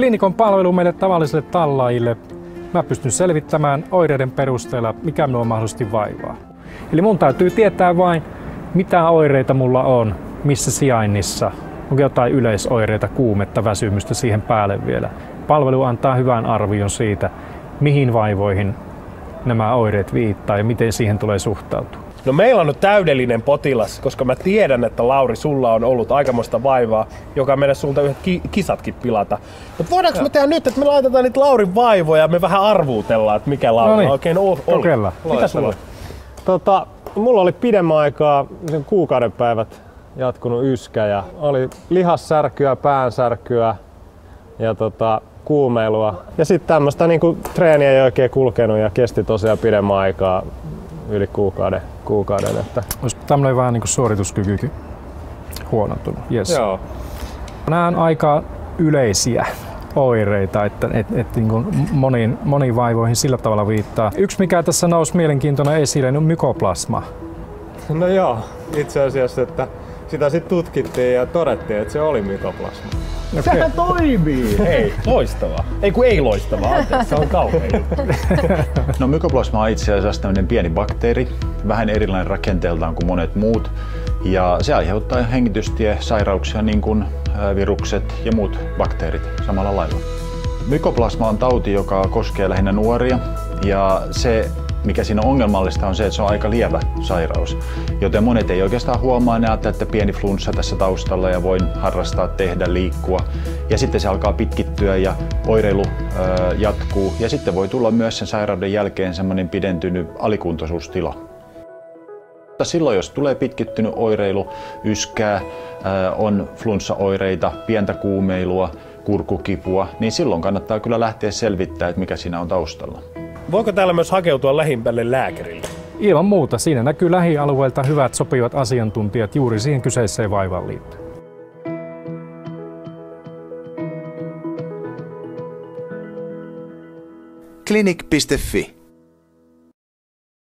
Klinikon palvelu meille tavallisille tallaajille. Mä pystyn selvittämään oireiden perusteella, mikä minua mahdollisesti vaivaa. Eli mun täytyy tietää vain, mitä oireita mulla on, missä sijainnissa. Onko jotain yleisoireita, kuumetta, väsymystä siihen päälle vielä. Palvelu antaa hyvän arvion siitä, mihin vaivoihin nämä oireet viittaa ja miten siihen tulee suhtautua. No meillä on nyt täydellinen potilas, koska mä tiedän, että Lauri, sulla on ollut aikamoista vaivaa, joka menee sulta yhdet kisatkin pilata. Mutta voidaanko me tehdä nyt, että me laitetaan niitä Laurin vaivoja ja me vähän arvuutellaan, että mikä Lauri oikein oli? Kokeillaan. Mitä sulla? Mulla oli pidemmän aikaa kuukauden päivät jatkunut yskä ja oli lihassärkyä, päänsärkyä ja kuumeilua. Ja sitten tämmöistä niinku treeniä ei oikein kulkenut ja kesti tosiaan pidemmän aikaa, yli kuukauden. Että. Olisi tämmöinen vähän niin kuin suorituskykykin huonontunut. Yes. Joo. Nämä on aika yleisiä oireita, että niin kuin moniin vaivoihin sillä tavalla viittaa. Yksi mikä tässä nousi mielenkiintoinen esille on mykoplasma. No joo, itse asiassa, että sitä sitten tutkittiin ja todettiin, että se oli mykoplasma. Okay. Sehän toimii! Hei, loistavaa. Ei loistavaa, anteeksi, se on kauhean juttu. No mykoplasma on itse asiassa tämmöinen pieni bakteeri, vähän erilainen rakenteeltaan kuin monet muut. Ja se aiheuttaa hengitystiesairauksia niin kuin virukset ja muut bakteerit samalla lailla. Mykoplasma on tauti, joka koskee lähinnä nuoria ja se mikä siinä on ongelmallista on se, että se on aika lievä sairaus, joten monet ei oikeastaan huomaa, ne ajattelee, että pieni flunssa tässä taustalla ja voin harrastaa, tehdä, liikkua. Ja sitten se alkaa pitkittyä ja oireilu jatkuu ja sitten voi tulla myös sen sairauden jälkeen semmoinen pidentynyt alikuntoisuustila. Silloin jos tulee pitkittynyt oireilu, yskää, on flunssaoireita, pientä kuumeilua, kurkukipua, niin silloin kannattaa kyllä lähteä selvittämään, että mikä siinä on taustalla. Voiko täällä myös hakeutua lähimmälle lääkärille? Ilman muuta. Siinä näkyy lähialueelta hyvät sopivat asiantuntijat juuri siihen kyseiseen vaivaan liittyen. Klinik.fi